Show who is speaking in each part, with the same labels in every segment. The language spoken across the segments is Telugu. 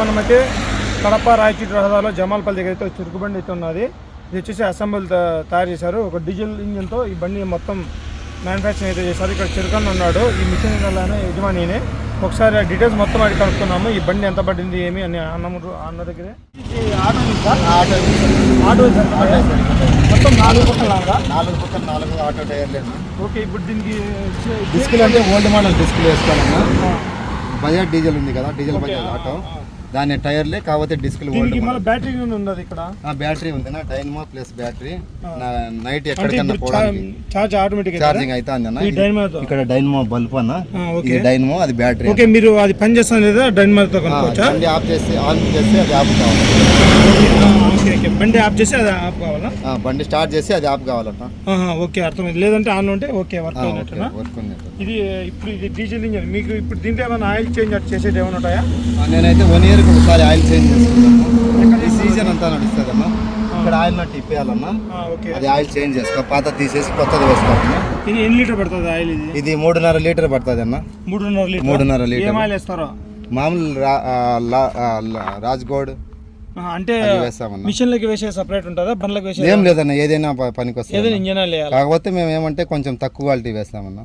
Speaker 1: మనమైతే కడప రాయచూరు రహదారిలో జమాల్పల్లి దగ్గర అయితే చురుకు బండి అయితే ఉన్నది. ఇది వచ్చేసి అసెంబుల్ తయారు చేశారు. ఒక డీజిల్ ఇంజిన్తో ఈ బండి మొత్తం మ్యానుఫ్యాక్చరింగ్ అయితే చేశారు. ఇక్కడ చురుకన్న ఉన్నాడు, ఈ మిషన్ యజమానినే. ఒకసారి డీటెయిల్స్ మొత్తం అడిగి కనుక్కున్నాము. ఈ బండి ఎంత పడింది ఏమి అని అన్న దగ్గరే. ఆటో మొత్తం 4 పక్కల
Speaker 2: 4 ఆటో టైర్లు.
Speaker 1: ఓకే, ఇప్పుడు దీనికి
Speaker 2: డిస్కులు అంటే ఓల్డ్ మోడల్ డిస్కులు వేసుకోవాలన్నా. బజాజ్ డీజిల్ ఉంది కదా, డీజిల్ బజాజ్ ఆటో, దాని టైర్లే కాకపోతే డిస్కులు
Speaker 1: బ్యాటరీ ఉంది ఇక్కడ.
Speaker 2: బ్యాటరీ ఉంది నా డైనమో ప్లస్ బ్యాటరీ. నైట్ ఎక్కడికన్నా
Speaker 1: చార్జ్ ఆటోమేటిక్
Speaker 2: ఛార్జింగ్ అయితే అన్న. ఇక్కడ డైనమో బల్బ్ అన్న, ఇది డైనమో, అది బ్యాటరీ.
Speaker 1: ఓకే, మీరు అది పని చేస్తాను లేదా డైనమోతో కనుక్కోవచ్చా?
Speaker 2: బండి ఆఫ్ చేసి ఆన్ చేసి అది ఆఫ్ కావాలి.
Speaker 1: బండి ఆఫ్ చేసి అది ఆఫ్ కావాలా?
Speaker 2: బండి స్టార్ట్ చేసి అది ఆఫ్ కావాలన్నా.
Speaker 1: ఓకే, అర్థమైంది. లేదంటే ఆన్ ఉంటే ఓకే వర్క్ అయినట్టునా. ఇది ఇప్పుడు ఇది డీజిల్ ఇంజన్. మీకు ఇప్పుడు దీంట్లో ఏమైనా ఆయిల్ చేంజ్ చేసేది ఏమైనా ఉంటాయా?
Speaker 2: నేనైతే 1 year ఒకసారి ఆయిల్ చేంజ్ చేసుకుంటాను. ఈ సీజన్ అంతా నడుస్తుంది అమ్మా. ఇక్కడ ఆయిల్ నట్టు ఇప్పేయాలన్నా. అది ఆయిల్ చేంజ్ చేసుకో, పాత తీసేసి కొత్తది వేసుకోవాలన్నా.
Speaker 1: ఇది ఎన్ని లీటర్ పడుతుంది ఆయిల్?
Speaker 2: ఇది 3.5 లీటర్ పడుతుంది అన్న. 3.5 లీటర్.
Speaker 1: ఏం ఆయిల్ వేస్తారో?
Speaker 2: మామూలు రాజ్గోడ్
Speaker 1: అంటే మిషన్లకి వేసే సపరేట్ ఉంటుందా, బండ్లకి వేసే?
Speaker 2: ఏం లేదన్న, ఏదైనా పనికి వస్తుంది.
Speaker 1: ఇంజన్
Speaker 2: కాకపోతే మేము ఏమంటే కొంచెం తక్కువ క్వాలిటీ వేస్తామన్నా.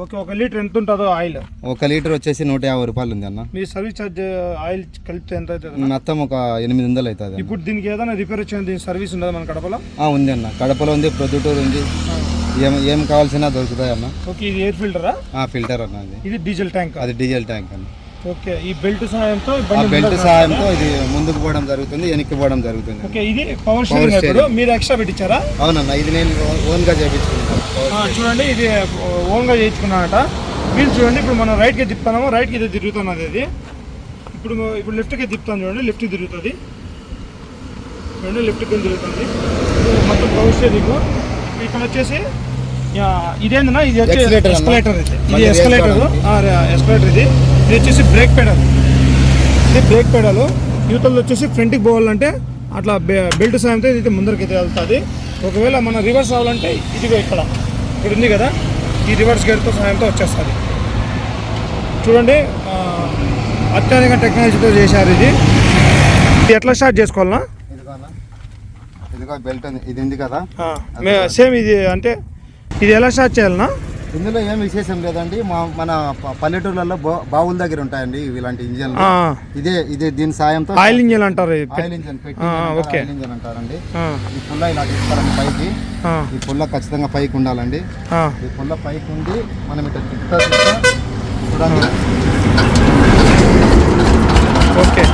Speaker 1: ఓకే, 1 లీటర్ ఎంత ఉంటుందో ఆయిల్?
Speaker 2: 1 లీటర్ వచ్చేసి 150 రూపాయలు ఉంది అన్న.
Speaker 1: మీ సర్వీస్ ఛార్జ్ ఆయిల్ కలిపితే ఎంత అవుతుంది?
Speaker 2: మొత్తం ఒక 800 అవుతుంది.
Speaker 1: ఇప్పుడు దీనికి ఏదైనా రిపేర్ వచ్చిన దీని సర్వీస్ ఉండదు మన కడపలో?
Speaker 2: ఉంది అన్న, కడపలో ఉంది, ప్రొద్దుటూరు ఉంది. ఏం కావాల్సినా దొరుకుతాయి అన్న.
Speaker 1: ఓకే, ఇది ఎయిర్ ఫిల్టరా?
Speaker 2: ఫిల్టర్ అన్న.
Speaker 1: ఇది డీజిల్ ట్యాంక్?
Speaker 2: అది డీజిల్ ట్యాంక్ అన్న.
Speaker 1: ఓకే, ఈ బెల్ట్ సహాయంతో
Speaker 2: ఇది ముందుకు పోవడం జరుగుతుంది, వెనక్కి పోవడం జరుగుతుంది.
Speaker 1: ఓకే, ఇది పవర్ స్టీరింగ్. మీరు ఎక్స్ట్రా పెట్టించారా?
Speaker 2: అవునన్నా, ఇది నేను ఓన్గా చేయించుకున్నాను.
Speaker 1: చూడండి, ఇది ఓన్గా చేయించుకున్నానట. మీరు చూడండి, ఇప్పుడు మనం రైట్కి తిప్పుతున్నాము, రైట్కి ఇది తిరుగుతున్నది. అది ఇప్పుడు లెఫ్ట్కి తిప్పుతాను. చూడండి, లెఫ్ట్కి తిరుగుతుంది. చూడండి, లెఫ్ట్కి తిరుగుతుంది. మొత్తం పవర్ స్టీరింగ్. ఇక్కడ వచ్చేసి ఇదేందన్నా, ఇది వచ్చి ఎస్కలేటర్. ఇది ఎస్కలేటర్. ఇది వచ్చేసి బ్రేక్ పెడల్. ఇది బ్రేక్ పెడల్. యూతల్లో వచ్చేసి ఫ్రంట్కి పోవాలంటే అట్లా బెల్ట్ సాయంతో ఇది ముందరికి అయితే వెళ్తుంది. ఒకవేళ మనం రివర్స్ అవ్వాలంటే ఇదిగో ఇక్కడ ఉంది కదా, ఈ రివర్స్ గేర్తో సాయంతో వచ్చేస్తుంది. చూడండి, అత్యాధునిక టెక్నాలజీతో చేశారు. ఇది ఎట్లా స్టార్ట్ చేసుకోవాలన్నా?
Speaker 2: ఇదిగో బెల్ట్ ఇది ఉంది కదా,
Speaker 1: సేమ్ ఇది. అంటే ఇది ఎలా స్టార్ట్ చేయాలన్నా?
Speaker 2: ఇందులో ఏం విశేషం లేదండి. మన పల్లెటూర్లలో బావుల దగ్గర ఉంటాయండి ఇలాంటి ఇంజన్. ఇదే దీని సాయంతో
Speaker 1: ఆయిల్ ఇంజన్ అంటారు.
Speaker 2: ఆయిల్ ఇంజన్ ఆయిల్ ఇంజన్ అంటారండి. ఈ పుల్ల ఇలా తీసుకోవాలండి పైకి. ఈ పుల్ల ఖచ్చితంగా పైకి ఉండాలండి. ఈ పుల్ల పైకి ఉండి మనం ఇట్లా తిప్పుతా చూడండి.
Speaker 1: ఓకే,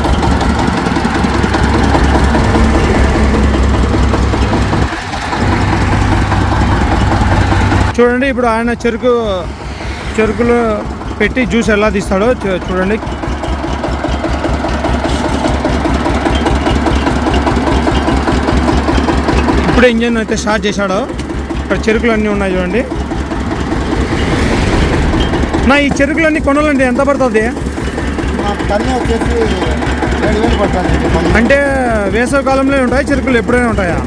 Speaker 1: చూడండి, ఇప్పుడు ఆయన చెరుకులో పెట్టి జ్యూస్ ఎలా తీస్తాడో చూడండి. ఇప్పుడే ఇంజన్ అయితే స్టార్ట్ చేశాడో. ఇక్కడ చెరుకులు అన్నీ ఉన్నాయి చూడండి. ఈ చెరుకులన్నీ కొనాలండి ఎంత పడుతుంది? అంటే వేసవి కాలంలో ఉంటాయి చెరుకులు, ఎప్పుడైనా ఉంటాయా?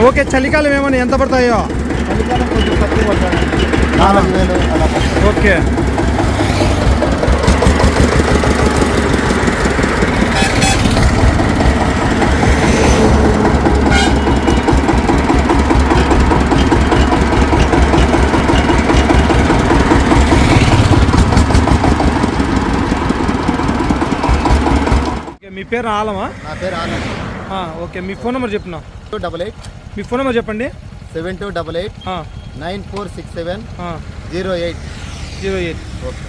Speaker 1: ఓకే, చలికాలం ఏమన్నా ఎంత పడతాయో? ఓకే, మీ పేరు ఆలమా?
Speaker 2: నా పేరు ఆలం.
Speaker 1: ఓకే, మీ ఫోన్ నెంబర్ చెప్పిన.
Speaker 2: 88.
Speaker 1: మీ ఫోన్ నెంబర్ చెప్పండి.
Speaker 2: 7288 9467 08.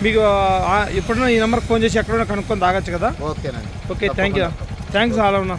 Speaker 1: మీకు ఎప్పుడైనా ఈ నెంబర్కి ఫోన్ చేసి ఎక్కడైనా కనుక్కొని తాగొచ్చు కదా?
Speaker 2: ఓకేనండి.
Speaker 1: Okay, thanks ఆలమన్నా.